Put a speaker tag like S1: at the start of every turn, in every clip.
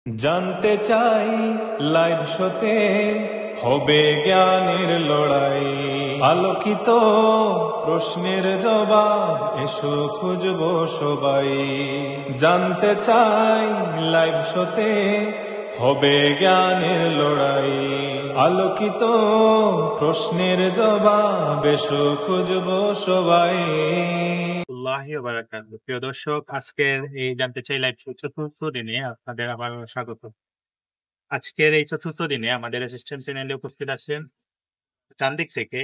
S1: জানতে চাই লাইভ শোতে হবে জ্ঞানের লড়াই, আলোকিত প্রশ্নের জবাব এসো খুঁজবো সবাই। জানতে চাই লাইভ শোতে হবে জ্ঞানের লড়াই, আলোকিত প্রশ্নের জবাব এসো খুঁজবো সবাই।
S2: প্রিয় দর্শক, আজকের এই জানতে চাই লাইভ শো চতুর্থ দিনে আপনাদের আবার স্বাগত। আজকের এই চতুর্থ দিনে আমাদের অ্যাসিস্ট্যান্ট প্যানেলে উপস্থিত আছেন ডান দিক থেকে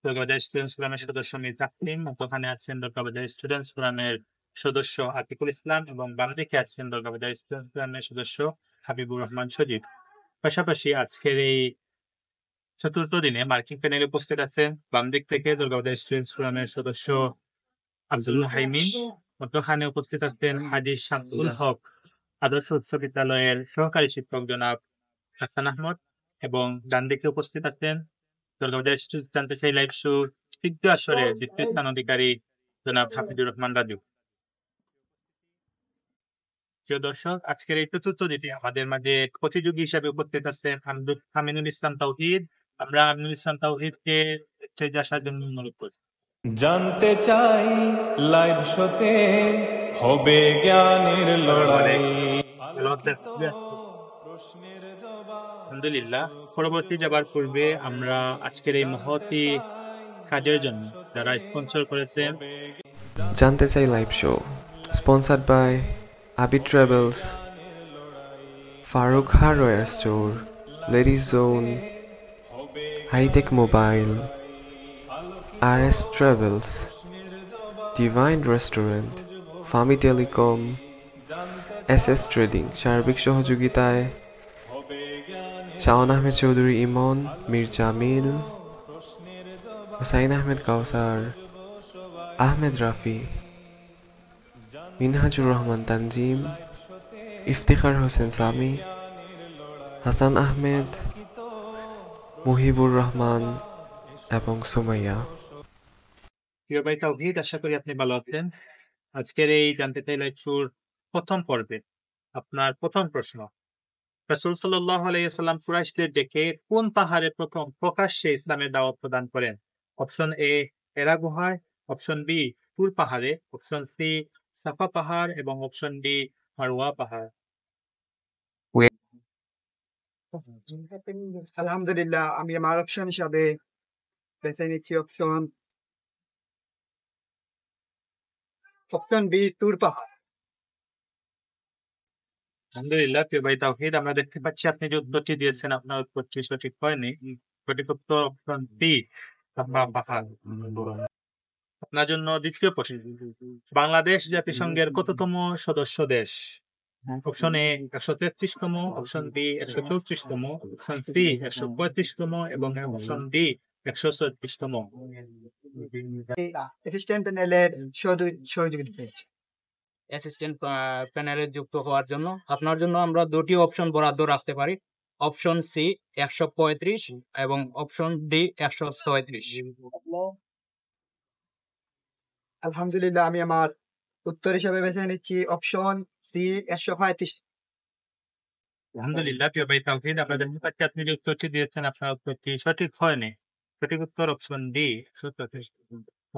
S2: দরগাবাজার স্টুডেন্টস ফোরামের সদস্য মীর তাসলিম, ওখানে আছেন দরগাবাজার স্টুডেন্টস ফোরামের সদস্য আতিকুল ইসলাম এবং বাম দিকে আছেন দরগাবাজার স্টুডেন্টস ফোরামের সদস্য হাবিবুর রহমান সজীব। পাশাপাশি আজকের এই চতুর্থ দিনে মার্কিং প্যানেলে উপস্থিত আছেন বাম দিক থেকে দরগাবাজার স্টুডেন্টস ফোরামের সদস্য আব্দুল হাইমিন, মধ্যখানে উপস্থিত আছেন হাজি শামসুল হক, আদর্শ উচ্চ বিদ্যালয়ের সহকারী শিক্ষক জনাব হাসান আহমদ, এবং ডান দিকে উপস্থিত আছেন দরগাবাজার জানতে চাই লাইভ শো তৃতীয় আসরের দ্বিতীয় স্থান অধিকারী জনাব হাফিজুর রহমান রাজু। প্রিয় দর্শক, আজকের এই চতুর্থ দিনে আমাদের মাঝে প্রতিযোগী হিসাবে উপস্থিত আছেন আমিনুল ইসলাম তাওহীদ। আমরা আমিনুল ইসলাম তাওহীদকে স্টেজে আসার জন্য অনুরোধ করছি।
S1: জানতে চাই লাইভ শোতে হবে জ্ঞানের লড়াই, প্রশ্নের জবাব।
S2: আলহামদুলিল্লাহ, পরবর্তী যাবার পূর্বে আমরা আজকের এই মহতি কাজের জন্য যারা স্পন্সর করেছেন
S3: জানতে চাই live show sponsored by Abid Travels, Farooq Hardware Store, Ladies Zone, High-Tech Mobile, RS Travels, Divine Restaurant, Fami Telecom, SS Trading সার্বিক সহযোগিতায় শাওন আহমেদ চৌধুরী ইমন, মীর জামিল, হুসাইন আহমেদ কাউসার, আহমেদ রাফি, মিনহাজুর রহমান তানজিম, ইফতিখার হোসেন সামি, হাসান আহমেদ, মুহিবুর রহমান এবং সুমাইয়া।
S2: প্রিয় ভাই তাওহীদ, আশা করি আপনি ভালো আছেন। আজকের এই জানতে চাই লাইভ শোর প্রথম পর্বে আপনার প্রথম প্রশ্ন, রাসূল সাল্লাল্লাহু আলাইহি ওয়াসাল্লাম কুরাইশদের ডেকে কোন পাহাড়ে প্রথম প্রকাশ্যে ইসলামের দাওয়াত প্রদান করেন? অপশন এ হেরা গুহায়, অপশন বি তুর পাহাড়ে, অপশন সি সাফা পাহাড় এবং অপশন ডি মারওয়া পাহাড়।
S4: আলহামদুলিল্লাহ, আমি আমার অপশন হিসাবে বেছে নিচ্ছি অপশন বি তুর পাহাড়।
S2: আলহামদুলিল্লাহ, প্রিয় ভাই তাওহীদ, আমরা দেখতে পাচ্ছি আপনি যে উত্তরটি দিয়েছেন আপনার উত্তরটি সঠিক হয়নি। সঠিক উত্তর অপশন বি সাফা পাহাড়। আপনার জন্য দ্বিতীয় প্রশ্ন, বাংলাদেশ জাতিসংঘের কততম সদস্য দেশ? অপশন এ 133তম, অপশন বি 134তম, অপশন সি 135তম এবং অপশন ডি 136তম।
S4: অ্যাসিস্ট্যান্ট প্যানেলের সহযোগিতা পেয়েছি।
S5: অ্যাসিস্ট্যান্ট প্যানেলে যুক্ত হওয়ার জন্য আপনার জন্য আমরা দুটি অপশন বরাদ্দ রাখতে পারি, অপশন সি 135 এবং অপশন ডি 136।
S4: আলহামদুলিল্লাহ, আমি আমার উত্তর হিসাবে বেছে নিচ্ছি অপশন সি 135।
S2: আলহামদুলিল্লাহ, প্রিয় ভাই তাওহীদ, আমরা দেখতে পাচ্ছি আপনি যে উত্তরটি দিয়েছেন আপনার উত্তরটি সঠিক হয়নি। সঠিক উত্তর অপশন ডি 136।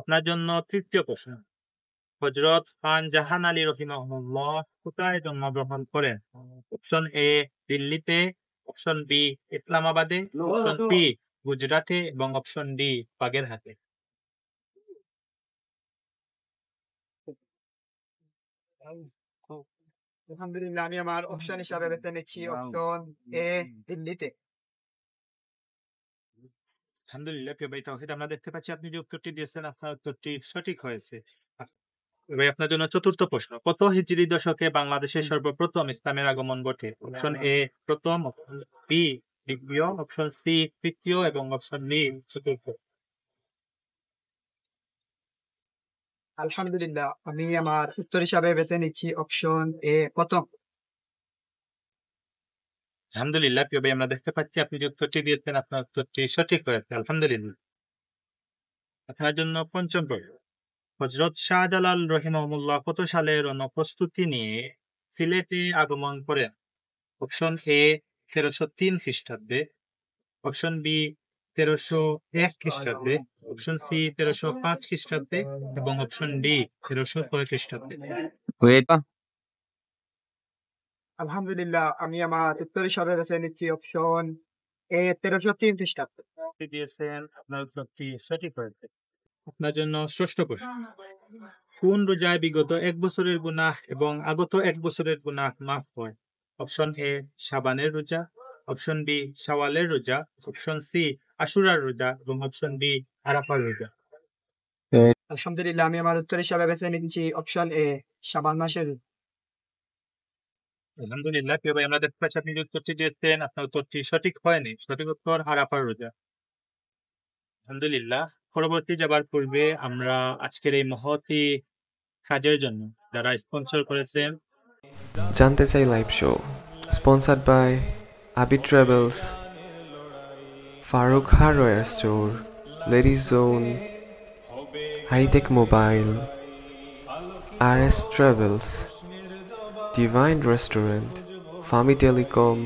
S2: আপনার জন্য তৃতীয় প্রশ্ন, হযরত খান জাহান আলী রাহিমাহুল্লাহ কোথায় জন্মগ্রহণ করেন? অপশন এ দিল্লিতে, অপশন বি ইসলামাবাদে, অপশন সি গুজরাটে এবং অপশন ডি বাগেরহাটে।
S4: আলহামদুলিল্লাহ, আমি আমার অপশন হিসাবে বেছে নিচ্ছি অপশন এ দিল্লিতে।
S2: আলহামদুলিল্লাহ, প্রিয় ভাই তাওহীদ, আমরা দেখতে পাচ্ছি আপনি যে উত্তরটি দিয়েছেন আপনার উত্তরটি সঠিক হয়েছে। ভাই আপনার জন্য চতুর্থ প্রশ্ন, কত হিজরি দশকে বাংলাদেশে সর্বপ্রথম ইসলামের আগমন ঘটে? অপশন এ প্রথম, অপশন বি দ্বিতীয়, অপশন সি তৃতীয় এবং অপশন ডি চতুর্থ।
S4: আলহামদুলিল্লাহ, আমি আমার উত্তর হিসাবে বেছে নিচ্ছি অপশন এ প্রথম।
S2: আলহামদুলিল্লাহ, প্রিয় ভাই, আমরা দেখতে পাচ্ছি আপনি যে উত্তরটি দিয়েছেন আপনার উত্তরটি সঠিক হয়েছে। আলহামদুলিল্লাহ। আপনার জন্য পঞ্চম প্রশ্ন, হযরত শাহজালাল রাহিমাহুল্লাহ কত সালে রণপ্রস্তুতি নিয়ে সিলেটে আগমন করেন? অপশন এ 1303 খ্রিস্টাব্দে, অপশন বি 1301 খ্রিস্টাব্দে, অপশন সি 1305 খ্রিস্টাব্দে এবং অপশন ডি 1306 খ্রিস্টাব্দে।
S4: আলহামদুলিল্লাহ আমি আমার উত্তর হিসাবে বেছে নিচ্ছি অপশন এ 1303 খ্রিস্টাব্দ।
S2: আপনি দিয়েছেন, আপনার উত্তরটি সঠিক হয়েছে। আপনার জন্য ষষ্ঠ প্রশ্ন। কোন রোজায় বিগত 1 বছরের গুনাহ এবং আগত 1 বছরের গুনাহ মাফ হয়? অপশন এ শাবানের রোজা, অপশন বি শাওয়ালের রোজা, অপশন সি আশুরার রোজা এবং অপশন ডি আরাফার রোজা।
S4: আলহামদুলিল্লাহ আমি আমার উত্তর হিসাবে বেছে নিচ্ছি অপশন এ শাবান মাসের।
S2: আলহামদুলিল্লাহ, প্রিয় ভাই, আমরা দেখতে পাচ্ছি আপনি যে উত্তরটি দিয়েছেন আপনার উত্তরটি সঠিক হয়নি। সঠিক উত্তর আরাফার রোজা। আলহামদুলিল্লাহ, পরবর্তী যাবার পূর্বে আমরা আজকের এই মহতি কাজের জন্য যারা স্পন্সর করেছেন
S3: জানতে চাই live show sponsored by Abi travels, Faruk hardware store, ladies zone, hitech mobile, RS travels, divine restaurant, ফামি টেলিকম,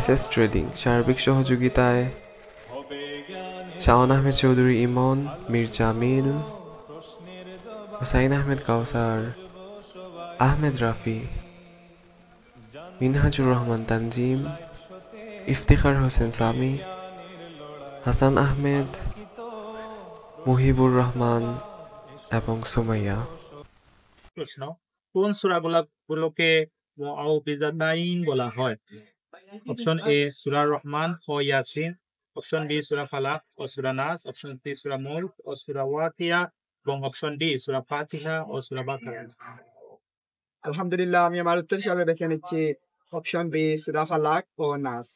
S3: SS ট্রেডিং সার্বিক সহযোগিতায় শাওন আহমেদ চৌধুরী ইমন, মীর জামিল, হুসাইন আহমেদ কাউসার, আহমেদ রাফি, মিনহাজুর রহমান তানজিম, ইফতিখার হোসেন সামি, হাসান আহমেদ, মুহিবুর রহমান এবং সুমাইয়া।
S2: প্রশ্ন, কোন সূরাগুলোকে মুআউযিজাতাইন বলা হয়? অপশন এ সূরা রহমান ও ইয়াসিন, অপশন বি সূরা ফালাক ও সূরা নাস, অপশন সি সূরা মুলক ও সূরা ওয়াকিয়া এবং অপশন ডি সূরা ফাতিহা ও সূরা বাকারা।
S4: আলহামদুলিল্লাহ আমি আমার উত্তর হিসাবে বেছে নিচ্ছি অপশন বি সূরা ফালাক ও নাস।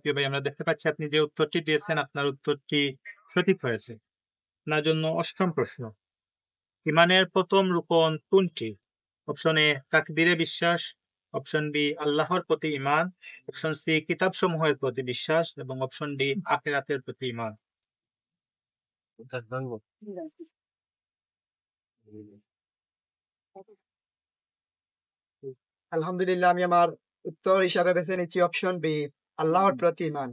S2: প্রিয় ভাই, আমরা দেখতে পাচ্ছি আপনি যে উত্তরটি দিয়েছেন আপনার উত্তরটি সঠিক হয়েছে। আপনার জন্য অষ্টম প্রশ্ন। ঈমানের প্রথম রুকন কোনটি? অপশন এ তাকবীরে বিশ্বাস, অপশন বি আল্লাহর প্রতি ঈমান, অপশন সি কিতাব সমূহের প্রতি বিশ্বাস এবং অপশন ডি আখিরাতের প্রতি ঈমান।
S4: আলহামদুলিল্লাহ আমি আমার উত্তর হিসাবে বেছে নিচ্ছি অপশন বি আল্লাহর প্রতি ঈমান।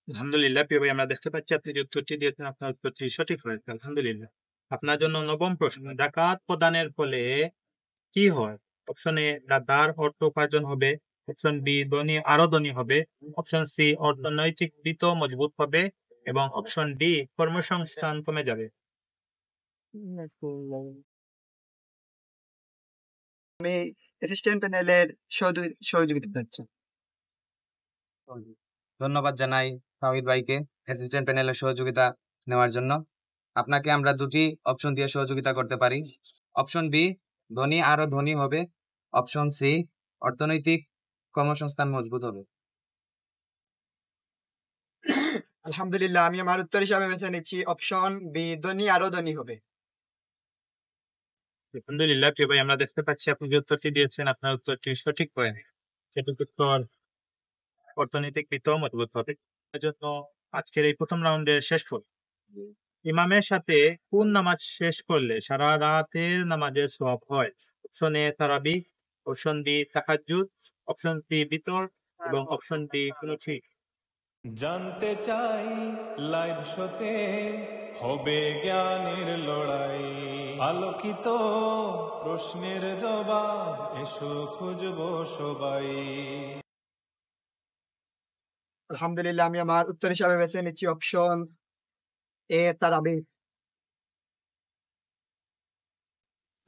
S2: আলহামদুলিল্লাহ, প্রিয় ভাই, আমরা দেখতে পাচ্ছি আপনি যে উত্তরটি দিয়েছেন আপনার উত্তরটি সঠিক হয়েছে। আলহামদুলিল্লাহ। আপনার জন্য নবম প্রশ্ন। যাকাত প্রদানের ফলে কি হয়? অপশন এ দাতার অর্থ উপার্জন হবে, অপশন বি ধনী আরো ধনী হবে, অপশন সি অর্থনৈতিক ভিত মজবুত হবে এবং অপশন ডি কর্মসংস্থান কমে যাবে।
S4: আমি অ্যাসিস্ট্যান্ট প্যানেলের সহযোগিতা চাচ্ছি।
S5: ধন্যবাদ জানাই তাওহিদ ভাইকে অ্যাসিস্ট্যান্ট প্যানেলের সহযোগিতা নেওয়ার জন্য। আপনাকে আমরা দুটি অপশন দিয়ে সহযোগিতা করতে পারি। অপশন বি ধনী আরো ধনী হবে, অপশন সি অর্থনৈতিক কর্মসংস্থান মজবুত হবে।
S4: আলহামদুলিল্লাহ আমি আমার উত্তর হিসাবে বেছে নিচ্ছি অপশন বি ধনী আরো ধনী হবে।
S2: আলহামদুলিল্লাহ, প্রিয় ভাই, আমরা দেখতে পাচ্ছি আপনি যে উত্তরটি দিয়েছেন আপনার উত্তরটি সঠিক হয়। সেটুকু উত্তর অর্থনৈতিক ভিত মজবুত হবে। এজন্য আজকের এই প্রথম রাউন্ডের শেষ পর্ব। ইমামের সাথে কোন নামাজ শেষ করলে সারা রাতের নামাজের সওয়াব হয়? অপশন এ তারাবি, অপশন বি তাহাজ্জুদ, অপশন সি বিতর এবং অপশন ডি কুনুতি।
S1: জানতে চাই লাইভ শোতে হবে জ্ঞানের লড়াই, আলোকিত প্রশ্নের জবাব এসো খুঁজবো সবাই।
S4: আলহামদুলিল্লাহ আমি আমার উত্তর হিসাবে বেছে নিচ্ছি অপশন এ তারাবি।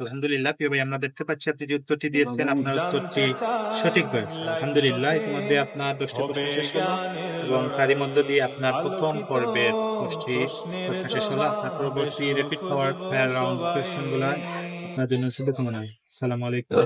S2: আলহামদুলিল্লাহ, প্রিয় ভাই, আমরা দেখতে পাচ্ছি আপনি যে উত্তরটি দিয়েছেন আপনার উত্তরটি সঠিক হয়েছে। আলহামদুলিল্লাহ, ইতিমধ্যে আপনার 10টি প্রশ্ন শেষ হলো এবং তারই মধ্য দিয়ে আপনার প্রথম পর্বের 10টি পরীক্ষা শেষ হলো। আপনার পরবর্তী র্যাপিড ফায়ার রাউন্ড কোয়েশ্চেন গুলা আপনার জন্য শুভকামনা। আসসালামু আলাইকুম।